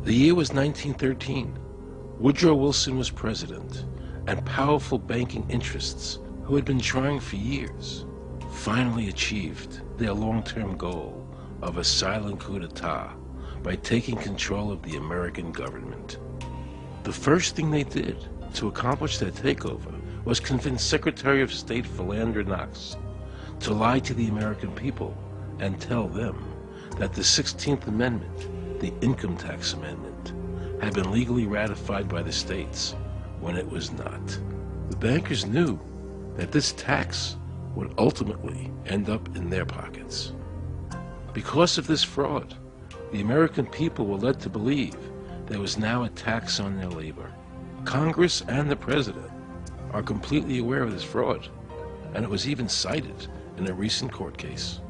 The year was 1913. Woodrow Wilson was president, and powerful banking interests, who had been trying for years, finally achieved their long-term goal of a silent coup d'etat by taking control of the American government. The first thing they did to accomplish their takeover was convince Secretary of State Philander Knox to lie to the American people and tell them that the 16th Amendment, the Income Tax Amendment, had been legally ratified by the states when it was not. The bankers knew that this tax would ultimately end up in their pockets. Because of this fraud, the American people were led to believe there was now a tax on their labor. Congress and the President are completely aware of this fraud, and it was even cited in a recent court case.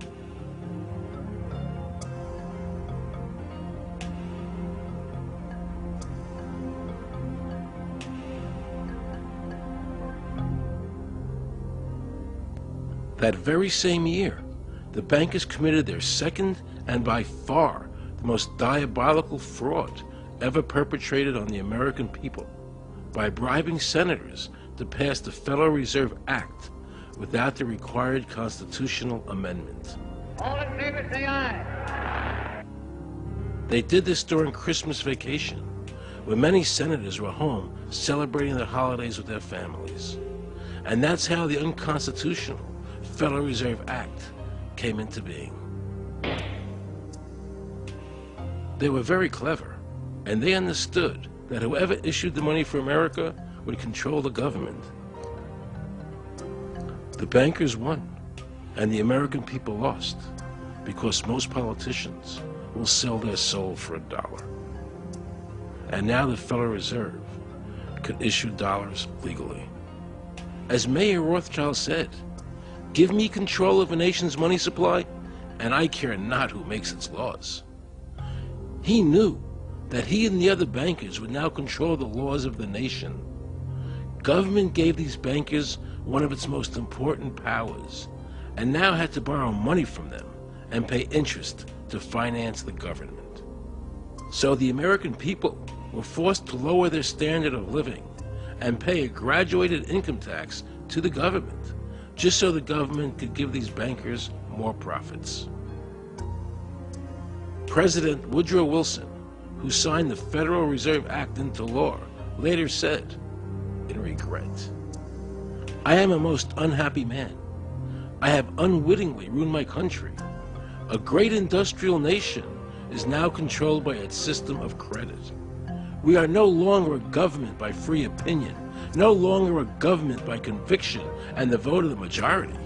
That very same year, the bankers committed their second and by far the most diabolical fraud ever perpetrated on the American people by bribing senators to pass the Federal Reserve Act without the required constitutional amendment. All in favor, say aye. They did this during Christmas vacation, when many senators were home celebrating their holidays with their families. And that's how the unconstitutional Federal Reserve Act came into being. They were very clever, and they understood that whoever issued the money for America would control the government. The bankers won, and the American people lost, because most politicians will sell their soul for $1. And now the Federal Reserve could issue dollars legally. As Mayor Rothschild said, "Give me control of a nation's money supply, and I care not who makes its laws." He knew that he and the other bankers would now control the laws of the nation. Government gave these bankers one of its most important powers, and now had to borrow money from them and pay interest to finance the government. So the American people were forced to lower their standard of living and pay a graduated income tax to the government, just so the government could give these bankers more profits. President Woodrow Wilson, who signed the Federal Reserve Act into law, later said, in regret, "I am a most unhappy man. I have unwittingly ruined my country. A great industrial nation is now controlled by its system of credit. We are no longer a government by free opinion, no longer a government by conviction and the vote of the majority,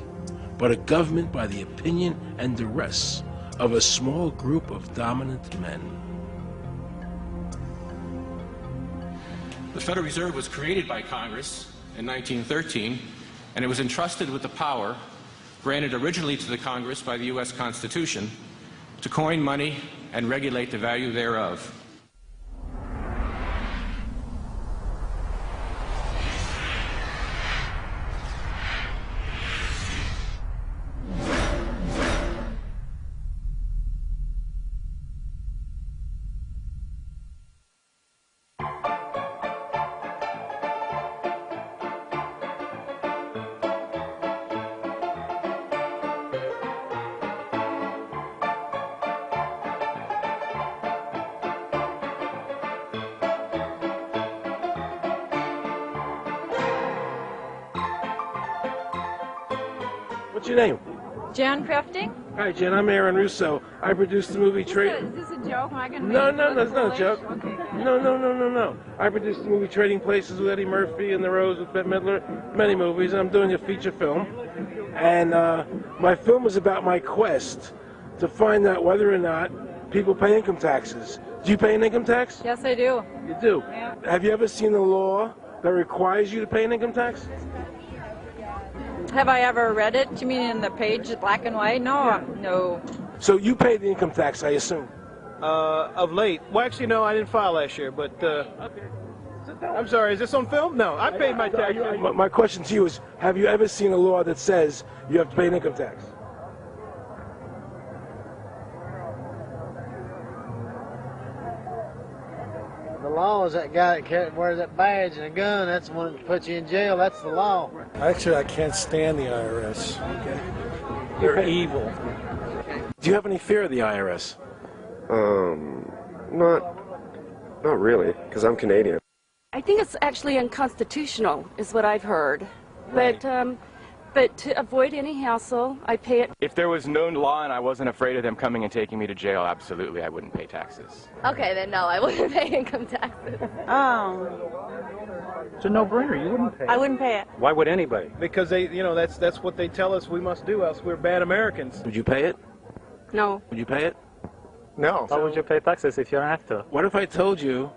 but a government by the opinion and duress of a small group of dominant men." The Federal Reserve was created by Congress in 1913, and it was entrusted with the power granted originally to the Congress by the U.S. Constitution to coin money and regulate the value thereof. What's your name? Jan Crafting? Hi, Jen. I'm Aaron Russo. I produced the movie Is this a joke? Am I going to No, that's not a joke. Okay. No. I produced the movie Trading Places with Eddie Murphy and The Rose with Bette Midler, many movies. I'm doing a feature film. And my film is about my quest to find out whether or not people pay income taxes. Do you pay an income tax? Yes, I do. You do? Yeah. Have you ever seen a law that requires you to pay an income tax? Have I ever read it? You mean in the page, black and white? No, no. So you pay the income tax, I assume? Of late. Well, actually, no, I didn't file last year, but Okay. I'm sorry, is this on film? No, I paid my taxes. My question to you is, have you ever seen a law that says you have to pay an income tax? law is that guy that wears that badge and a gun. That's the one that puts you in jail. That's the law. Actually, I can't stand the IRS. They're evil. Do you have any fear of the IRS? Not really, because I'm Canadian. I think it's actually unconstitutional, is what I've heard. But to avoid any hassle, I pay it. If there was no law and I wasn't afraid of them coming and taking me to jail, absolutely, I wouldn't pay taxes. Okay, then no, I wouldn't pay income taxes. It's a no-brainer. You wouldn't pay. I wouldn't pay it. Why would anybody? Because they, that's what they tell us we must do, else we're bad Americans. Would you pay it? No. Would you pay it? No. Why would you pay taxes if you don't have to? What if I told you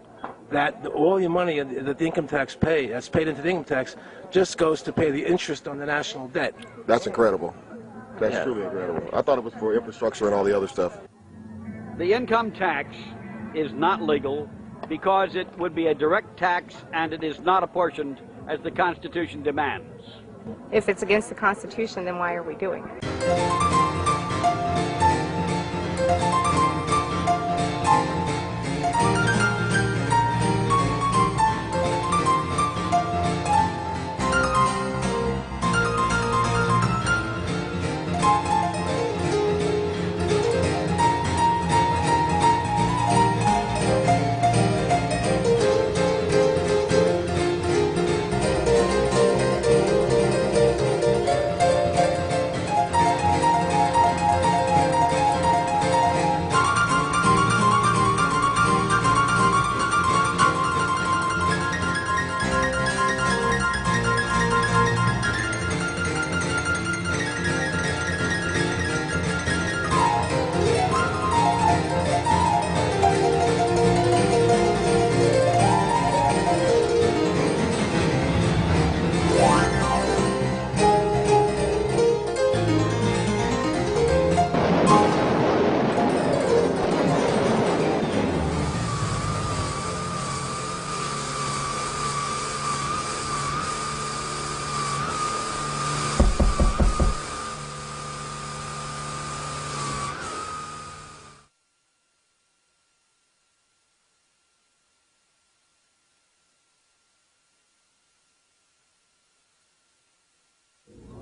that all your money that the income tax that's paid into the income tax just goes to pay the interest on the national debt? That's incredible. That's truly incredible. I thought it was for infrastructure and all the other stuff. The income tax is not legal because it would be a direct tax and it is not apportioned as the Constitution demands. If it's against the Constitution, then why are we doing it?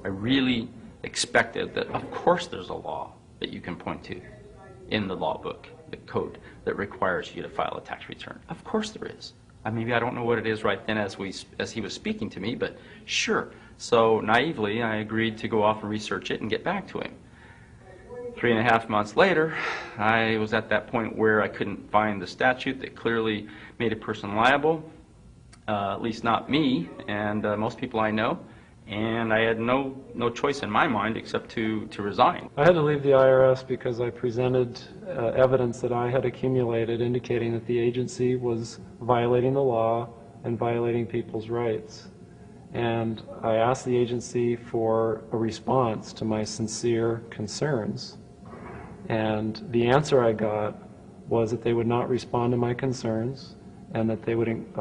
I really expected that, of course, there's a law that you can point to in the law book, the code, that requires you to file a tax return. Of course there is. Maybe I don't know what it is right then as he was speaking to me, but sure. So naively, I agreed to go off and research it and get back to him. 3.5 months later, I was at that point where I couldn't find the statute that clearly made a person liable, at least not me and most people I know. And I had no choice in my mind except to resign. I had to leave the IRS because I presented evidence that I had accumulated indicating that the agency was violating the law and violating people's rights. And I asked the agency for a response to my sincere concerns. And the answer I got was that they would not respond to my concerns and that they would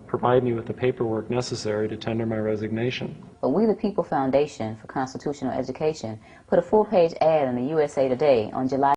provide me with the paperwork necessary to tender my resignation. But We the People Foundation for Constitutional Education put a full-page ad in the USA Today on July